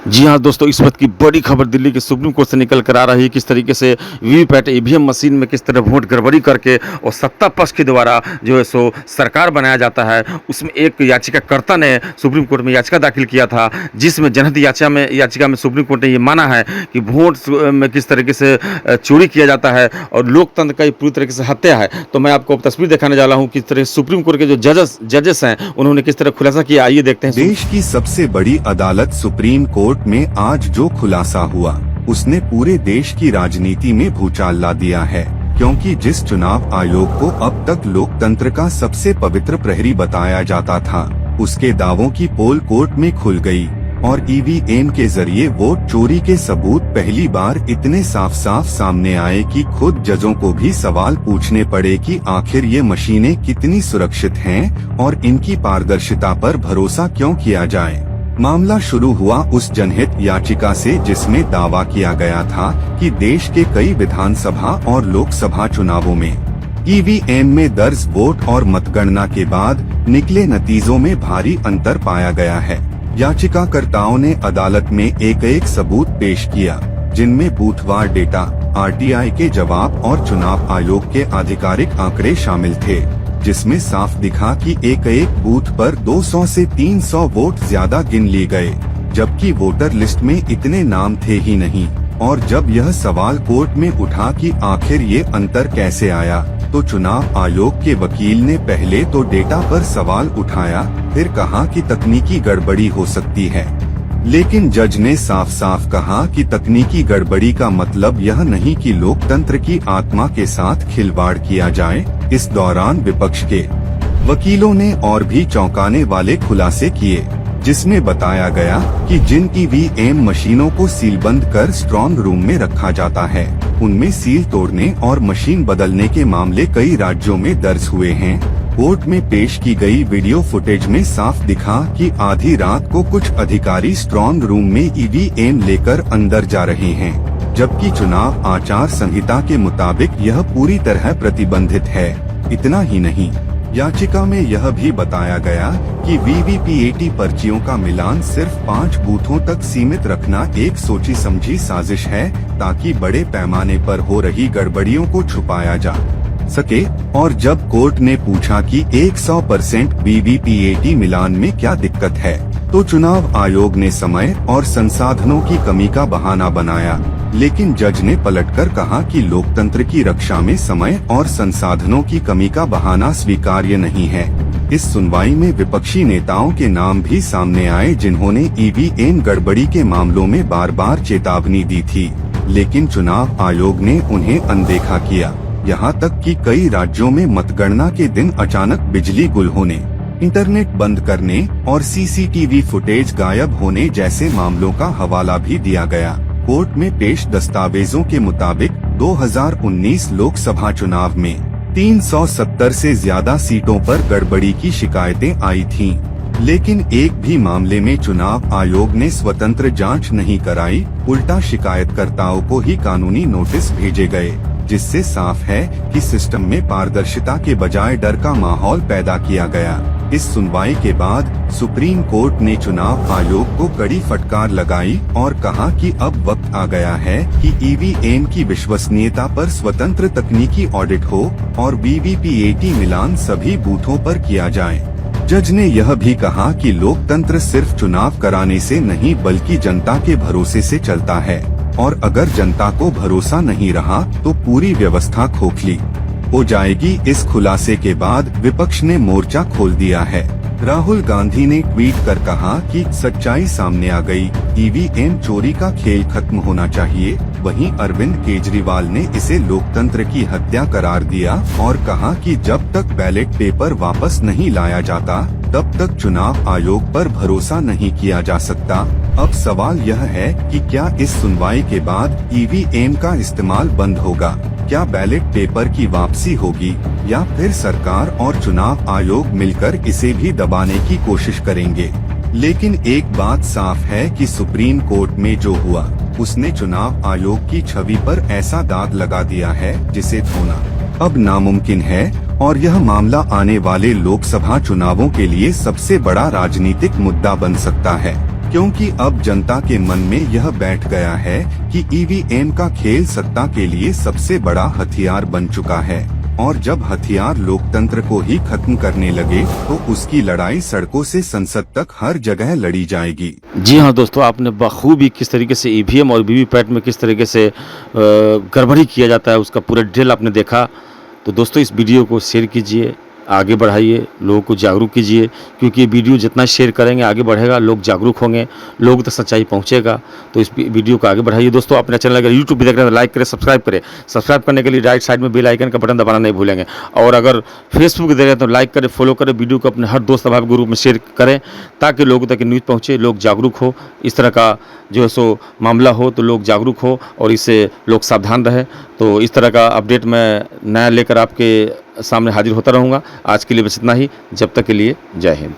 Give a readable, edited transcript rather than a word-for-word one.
जी हाँ दोस्तों, इस वक्त की बड़ी खबर दिल्ली के सुप्रीम कोर्ट से निकल कर आ रही है। किस तरीके से वीवीपैट ईवीएम मशीन में किस तरह वोट गड़बड़ी करके और सत्ता पक्ष के द्वारा जो है सो सरकार बनाया जाता है। उसमें एक याचिकाकर्ता ने सुप्रीम कोर्ट में याचिका दाखिल किया था, जिसमें जनहित याचिका में सुप्रीम कोर्ट ने ये माना है कि वोट में किस तरीके से चोरी किया जाता है और लोकतंत्र का पूरी तरीके से हत्या है। तो मैं आपको अब तस्वीर दिखाने जा रहा हूँ किस तरह सुप्रीम कोर्ट के जो जजेस हैं उन्होंने किस तरह खुलासा किया। आइए देखते हैं। देश की सबसे बड़ी अदालत सुप्रीम कोर्ट में आज जो खुलासा हुआ उसने पूरे देश की राजनीति में भूचाल ला दिया है, क्योंकि जिस चुनाव आयोग को अब तक लोकतंत्र का सबसे पवित्र प्रहरी बताया जाता था, उसके दावों की पोल कोर्ट में खुल गई और ईवीएम के जरिए वोट चोरी के सबूत पहली बार इतने साफ साफ सामने आए कि खुद जजों को भी सवाल पूछने पड़े कि आखिर ये मशीनें कितनी सुरक्षित हैं और इनकी पारदर्शिता पर भरोसा क्यों किया जाए। मामला शुरू हुआ उस जनहित याचिका से जिसमें दावा किया गया था कि देश के कई विधानसभा और लोकसभा चुनावों में ईवीएम में दर्ज वोट और मतगणना के बाद निकले नतीजों में भारी अंतर पाया गया है। याचिकाकर्ताओं ने अदालत में एक सबूत पेश किया, जिनमें बूथवार डेटा, आरटीआई के जवाब और चुनाव आयोग के आधिकारिक आंकड़े शामिल थे, जिसमें साफ दिखा कि एक बूथ पर 200 से 300 वोट ज्यादा गिन लिए गए, जबकि वोटर लिस्ट में इतने नाम थे ही नहीं। और जब यह सवाल कोर्ट में उठा कि आखिर ये अंतर कैसे आया, तो चुनाव आयोग के वकील ने पहले तो डेटा पर सवाल उठाया, फिर कहा कि तकनीकी गड़बड़ी हो सकती है। लेकिन जज ने साफ साफ कहा कि तकनीकी गड़बड़ी का मतलब यह नहीं कि लोकतंत्र की आत्मा के साथ खिलवाड़ किया जाए। इस दौरान विपक्ष के वकीलों ने और भी चौंकाने वाले खुलासे किए, जिसमें बताया गया कि जिन ईवीएम मशीनों को सीलबंद कर स्ट्रॉन्ग रूम में रखा जाता है, उनमें सील तोड़ने और मशीन बदलने के मामले कई राज्यों में दर्ज हुए हैं। कोर्ट में पेश की गई वीडियो फुटेज में साफ दिखा कि आधी रात को कुछ अधिकारी स्ट्रॉन्ग रूम में ईवीएम लेकर अंदर जा रहे हैं, जबकि चुनाव आचार संहिता के मुताबिक यह पूरी तरह प्रतिबंधित है। इतना ही नहीं, याचिका में यह भी बताया गया कि वीवीपैट पर्चियों का मिलान सिर्फ 5 बूथों तक सीमित रखना एक सोची समझी साजिश है, ताकि बड़े पैमाने पर हो रही गड़बड़ियों को छुपाया जा सके। और जब कोर्ट ने पूछा कि 100% वीवीपैट मिलान में क्या दिक्कत है, तो चुनाव आयोग ने समय और संसाधनों की कमी का बहाना बनाया। लेकिन जज ने पलटकर कहा कि लोकतंत्र की रक्षा में समय और संसाधनों की कमी का बहाना स्वीकार्य नहीं है। इस सुनवाई में विपक्षी नेताओं के नाम भी सामने आए, जिन्होंने ईवीएम गड़बड़ी के मामलों में बार बार चेतावनी दी थी, लेकिन चुनाव आयोग ने उन्हें अनदेखा किया। यहाँ तक कि कई राज्यों में मतगणना के दिन अचानक बिजली गुल होने, इंटरनेट बंद करने और सीसीटीवी फुटेज गायब होने जैसे मामलों का हवाला भी दिया गया। कोर्ट में पेश दस्तावेजों के मुताबिक 2019 लोकसभा चुनाव में 370 से ज्यादा सीटों पर गड़बड़ी की शिकायतें आई थीं, लेकिन एक भी मामले में चुनाव आयोग ने स्वतंत्र जांच नहीं कराई। उल्टा शिकायतकर्ताओं को ही कानूनी नोटिस भेजे गए, जिससे साफ है कि सिस्टम में पारदर्शिता के बजाय डर का माहौल पैदा किया गया। इस सुनवाई के बाद सुप्रीम कोर्ट ने चुनाव आयोग को कड़ी फटकार लगाई और कहा कि अब वक्त आ गया है कि ईवीएम की विश्वसनीयता पर स्वतंत्र तकनीकी ऑडिट हो और वीवीपैट मिलान सभी बूथों पर किया जाए। जज ने यह भी कहा कि लोकतंत्र सिर्फ चुनाव कराने से नहीं बल्कि जनता के भरोसे से चलता है, और अगर जनता को भरोसा नहीं रहा तो पूरी व्यवस्था खोखली हो जाएगी। इस खुलासे के बाद विपक्ष ने मोर्चा खोल दिया है। राहुल गांधी ने ट्वीट कर कहा कि सच्चाई सामने आ गई, ईवीएम चोरी का खेल खत्म होना चाहिए। वहीं अरविंद केजरीवाल ने इसे लोकतंत्र की हत्या करार दिया और कहा कि जब तक बैलेट पेपर वापस नहीं लाया जाता, तब तक चुनाव आयोग पर भरोसा नहीं किया जा सकता। अब सवाल यह है कि क्या इस सुनवाई के बाद ईवीएम का इस्तेमाल बंद होगा? क्या बैलेट पेपर की वापसी होगी, या फिर सरकार और चुनाव आयोग मिलकर इसे भी दबाने की कोशिश करेंगे? लेकिन एक बात साफ है कि सुप्रीम कोर्ट में जो हुआ उसने चुनाव आयोग की छवि पर ऐसा दाग लगा दिया है जिसे धोना अब नामुमकिन है, और यह मामला आने वाले लोकसभा चुनावों के लिए सबसे बड़ा राजनीतिक मुद्दा बन सकता है। क्योंकि अब जनता के मन में यह बैठ गया है कि ईवीएम का खेल सत्ता के लिए सबसे बड़ा हथियार बन चुका है और जब हथियार लोकतंत्र को ही खत्म करने लगे तो उसकी लड़ाई सड़कों से संसद तक हर जगह लड़ी जाएगी। जी हाँ दोस्तों, आपने बखूबी किस तरीके से ईवीएम और वीवीपैट में किस तरीके से गड़बड़ी किया जाता है उसका पूरा डिटेल आपने देखा। तो दोस्तों इस वीडियो को शेयर कीजिए, आगे बढ़ाइए, लोगों को जागरूक कीजिए, क्योंकि ये वीडियो जितना शेयर करेंगे आगे बढ़ेगा, लोग जागरूक होंगे, लोगों तक सच्चाई पहुंचेगा। तो इस वीडियो को आगे बढ़ाइए। दोस्तों अपने चैनल अगर यूट्यूब भी देख रहे हैं तो लाइक करें, सब्सक्राइब करें। सब्सक्राइब करने के लिए राइट साइड में बेल आइकन का बटन दबाना नहीं भूलेंगे। और अगर फेसबुक देख रहे हैं तो लाइक करें, फॉलो करें, वीडियो को अपने हर दोस्त अभाव ग्रुप में शेयर करें ताकि लोगों तक न्यूज़ पहुँचे, लोग जागरूक हो। इस तरह का जो है सो मामला हो तो लोग जागरूक हो और इससे लोग सावधान रहें। तो इस तरह का अपडेट मैं नया लेकर आपके सामने हाजिर होता रहूँगा। आज के लिए बस इतना ही, जब तक के लिए जय हिंद।